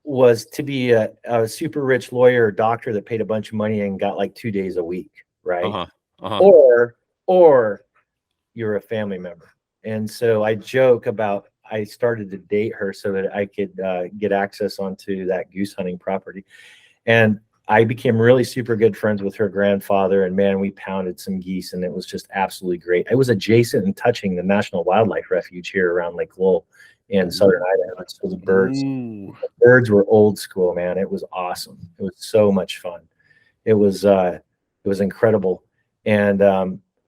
was to be a super rich lawyer or doctor that paid a bunch of money and got like 2 days a week, right? Or you're a family member. And so I joke about, I started to date her so that I could get access onto that goose hunting property. And I became really super good friends with her grandfather, and man, we pounded some geese, and it was just absolutely great. It was adjacent and touching the National Wildlife Refuge here around Lake Lowell in southern Idaho. So the birds were old school, man. It was awesome. It was so much fun. It was incredible. And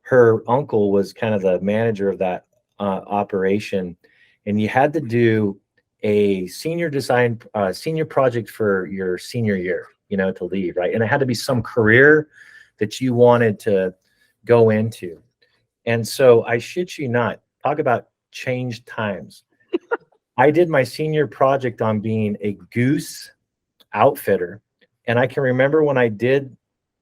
her uncle was kind of the manager of that operation, and you had to do a senior project for your senior year, to leave, right? And it had to be some career that you wanted to go into. And so I shit you not, talk about changed times. I did my senior project on being a goose outfitter. And I can remember when I did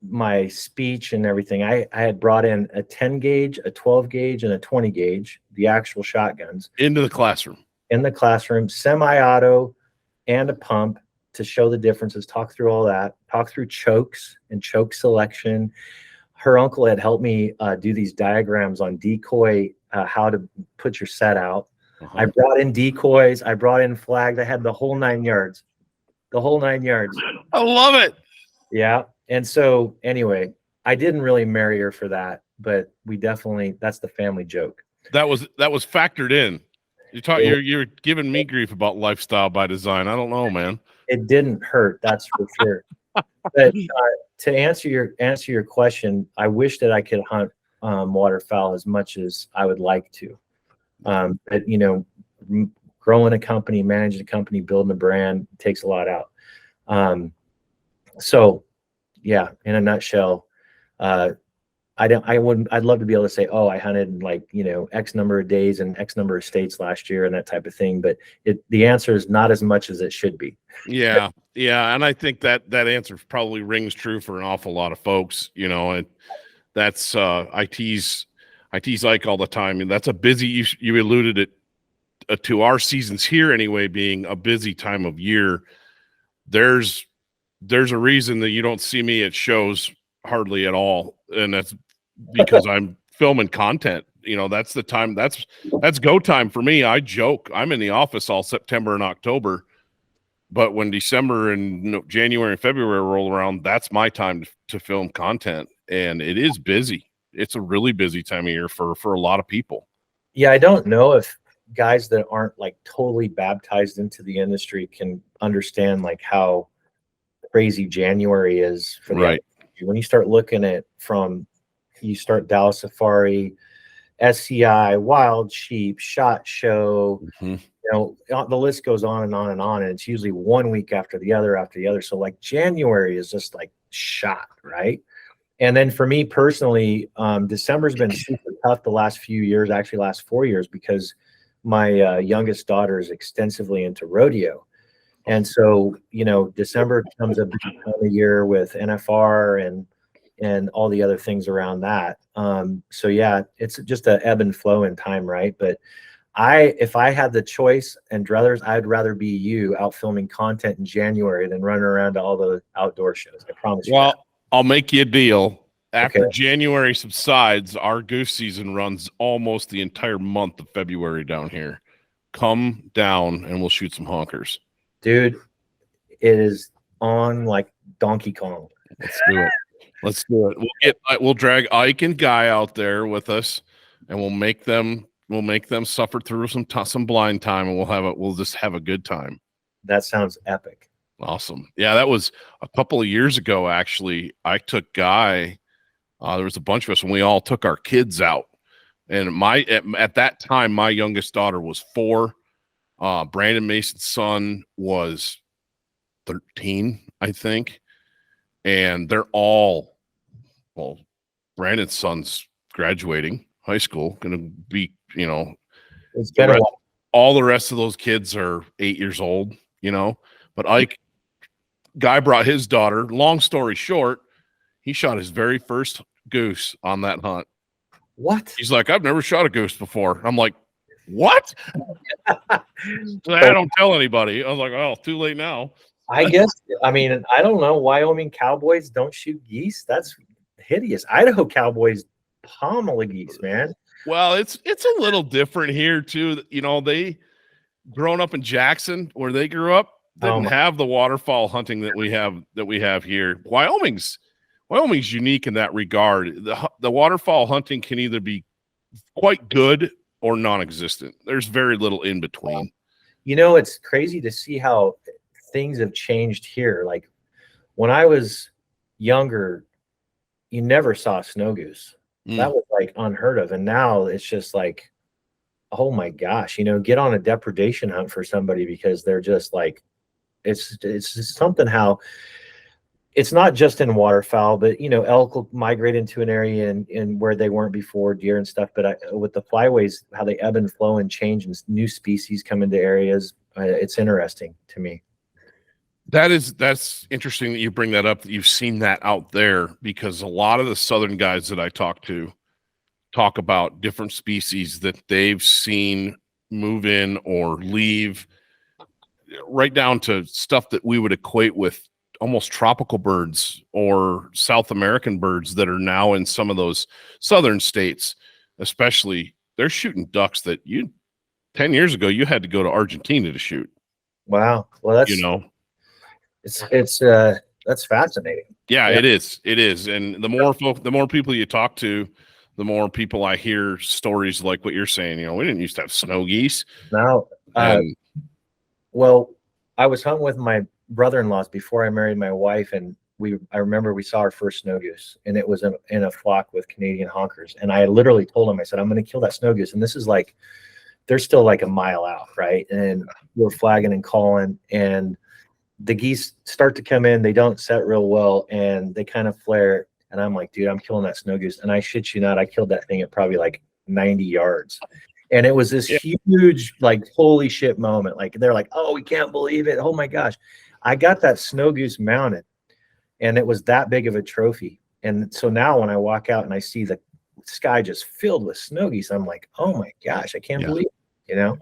my speech and everything, I had brought in a 10 gauge, a 12 gauge, and a 20 gauge, the actual shotguns. Into the classroom. In the classroom, semi-auto and a pump to show the differences, talk through all that, talk through chokes and choke selection. Her uncle had helped me do these diagrams on decoy, how to put your set out. I brought in decoys. I brought in flags. I had the whole 9 yards. The whole 9 yards. I love it. Yeah. And so anyway, I didn't really marry her for that, but we definitely, that's the family joke. That was factored in. You're giving me grief about lifestyle by design. I don't know, man. It didn't hurt, that's for sure. But to answer your question, I wish that I could hunt waterfowl as much as I would like to. But growing a company, managing a company, building a brand takes a lot out. So yeah, in a nutshell, I'd love to be able to say, oh, I hunted X number of days and X number of states last year and that type of thing. But the answer is not as much as it should be. Yeah. Yeah. And I think that answer probably rings true for an awful lot of folks, and that's, I tease Ike all the time. And that's a busy, you alluded it to our seasons here anyway, being a busy time of year. There's a reason that you don't see me at shows hardly at all. And that's because I'm filming content. That's the time, that's go time for me. I joke, I'm in the office all September and October, but when December and January and February roll around, that's my time to film content. And it is busy. It's a really busy time of year for a lot of people. Yeah. I don't know if guys that aren't totally baptized into the industry can understand how crazy January is for the right. When you start looking at you start Dallas Safari, SCI, Wild Sheep, SHOT Show, the list goes on and on and on. And it's usually 1 week after the other. So January is just shot, right? And then for me personally, December's been super tough the last few years, actually last 4 years, because my youngest daughter is extensively into rodeo. And so, December becomes a big time of year with NFR and all the other things around that. So yeah, it's just an ebb and flow in time, right? But if I had the choice and druthers, I'd rather be you out filming content in January than running around to all the outdoor shows. I promise you. Well, I'll make you a deal. After January subsides, our goose season runs almost the entire month of February down here. Come down and we'll shoot some honkers. Dude, it is on like Donkey Kong. Let's do it. We'll drag Ike and Guy out there with us, and we'll make them suffer through some blind time, and we'll just have a good time. That sounds epic. Awesome. Yeah, that was a couple of years ago, actually. I took Guy. There was a bunch of us, and we all took our kids out. And at that time, my youngest daughter was 4. Brandon Mason's son was 13, I think. And they're all, Brandon's son's graduating high school, going to be, it's been a while. All the rest of those kids are 8 years old, but Ike guy brought his daughter. Long story short, he shot his very first goose on that hunt. What? He's like, I've never shot a goose before. I'm like, what? I don't tell anybody. I was like, oh, too late now. I guess, I mean, I don't know. Wyoming cowboys don't shoot geese. That's hideous. Idaho cowboys pommel a geese, man. Well, it's a little different here too. You know, they growing up in Jackson, where they grew up, didn't have the waterfowl hunting that we have here. Wyoming's unique in that regard. The waterfowl hunting can either be quite good or non-existent. There's very little in between. You know, it's crazy to see how things have changed here. Like when I was younger, you never saw a snow goose. That was like unheard of. And now it's just like, oh my gosh, you know, get on a depredation hunt for somebody because they're just like, it's just something how it's not just in waterfowl, but you know, elk will migrate into an area in where they weren't before, deer and stuff. But with the flyways, how they ebb and flow and change, and new species come into areas, it's interesting to me. That's interesting that you bring that up, that you've seen that out there, because a lot of the southern guys that I talk to talk about different species that they've seen move in or leave, right down to stuff that we would equate with almost tropical birds or South American birds that are now in some of those southern states. Especially, they're shooting ducks that 10 years ago you had to go to Argentina to shoot. Wow. Well, that's, you know, that's fascinating. Yeah, it is. And the more people you talk to, the more people I hear stories like what you're saying. You know, we didn't used to have snow geese. No. Well, I was hunting with my brother-in-laws before I married my wife, and I remember we saw our first snow goose, and it was in a flock with Canadian honkers. And I literally told him, I said, I'm going to kill that snow goose. And this is like, they're still like a mile out, right? And we're flagging and calling, and the geese start to come in. They don't set real well, and they kind of flare. And I'm like, dude, I'm killing that snow goose. And I shit you not, I killed that thing at probably like 90 yards. And it was this huge, like, holy shit moment. Like, they're like, oh, we can't believe it. Oh my gosh. I got that snow goose mounted, and it was that big of a trophy. And so now when I walk out and I see the sky just filled with snow geese, I'm like, oh my gosh, I can't believe it. You know,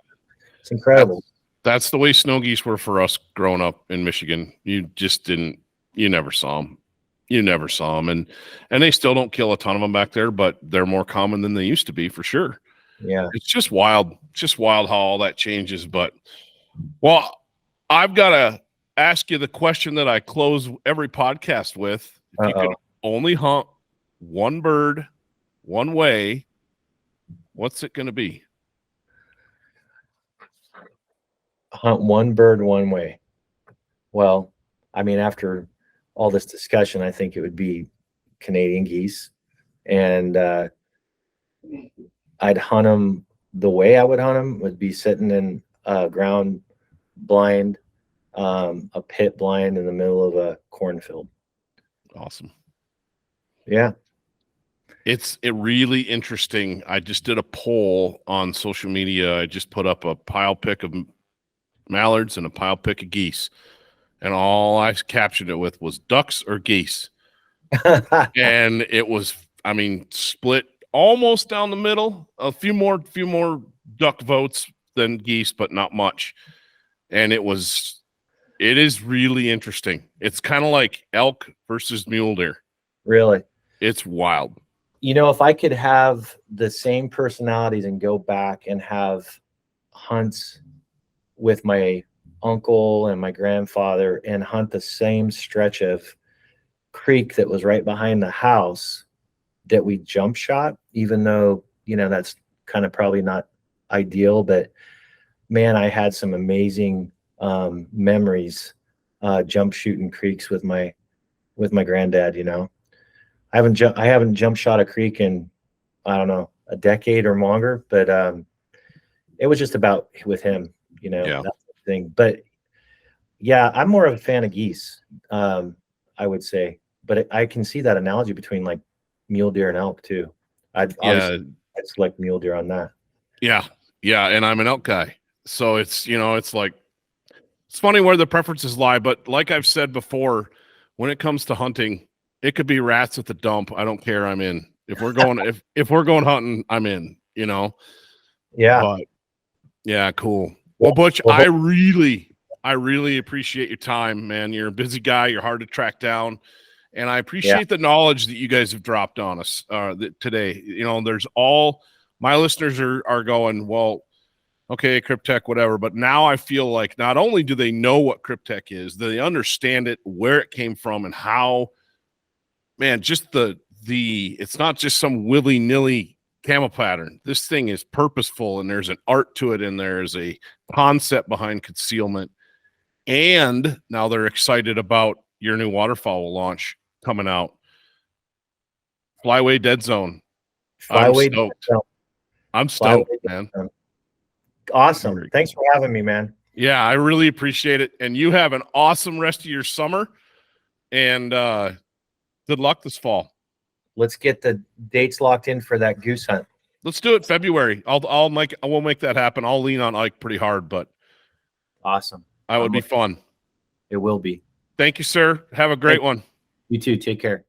it's incredible. That's the way snow geese were for us growing up in Michigan. You never saw them. And they still don't kill a ton of them back there, but they're more common than they used to be, for sure. Yeah. It's just wild how all that changes. But, well, I've got to ask you the question that I close every podcast with. If you could only hunt one bird one way, what's it going to be? Hunt one bird one way. Well, I mean, after all this discussion, I think it would be Canadian geese, and I'd hunt them the way I would hunt them would be sitting in a ground blind, a pit blind in the middle of a cornfield. Awesome. Yeah. It's really interesting. I just did a poll on social media. I just put up a pile pick of mallards and a pile pick of geese, and all I captioned it with was ducks or geese. And it was, I mean, split almost down the middle. A few more duck votes than geese, but not much. And it is really interesting. It's kind of like elk versus mule deer. Really? It's wild. You know, if I could have the same personalities and go back and have hunts with my uncle and my grandfather and hunt the same stretch of creek that was right behind the house that we jump shot, even though, you know, that's kind of probably not ideal, but man, I had some amazing memories jump shooting creeks with my granddad. You know, I haven't jump shot a creek in, I don't know, a decade or longer, but it was just about with him, you know, that thing. But yeah, I'm more of a fan of geese, I would say, but I can see that analogy between like mule deer and elk too. I'd select mule deer on that. Yeah. And I'm an elk guy. So it's, you know, it's like It's funny where the preferences lie, but like I've said before, when it comes to hunting, it could be rats at the dump. I don't care. I'm in. If we're going, if we're going hunting, I'm in, you know? Yeah. But, yeah. Cool. Well, Butch, I really appreciate your time, man. You're a busy guy. You're hard to track down. And I appreciate the knowledge that you guys have dropped on us today. You know, there's all my listeners are going, well, okay, Kryptek, whatever. But now I feel like not only do they know what Kryptek is, they understand it, where it came from, and how, man, just it's not just some willy-nilly camo pattern. This thing is purposeful, and there's an art to it, and there's a concept behind concealment. And now they're excited about your new waterfowl launch coming out. Flyway Dead Zone. I'm stoked, man. Awesome. Thanks for having me, man. Yeah, I really appreciate it. And you have an awesome rest of your summer. And good luck this fall. Let's get the dates locked in for that goose hunt. Let's do it February. We'll make that happen. I'll lean on Ike pretty hard, but awesome. That would be fun. It will be. Thank you, sir. Have a great one. You too. Take care.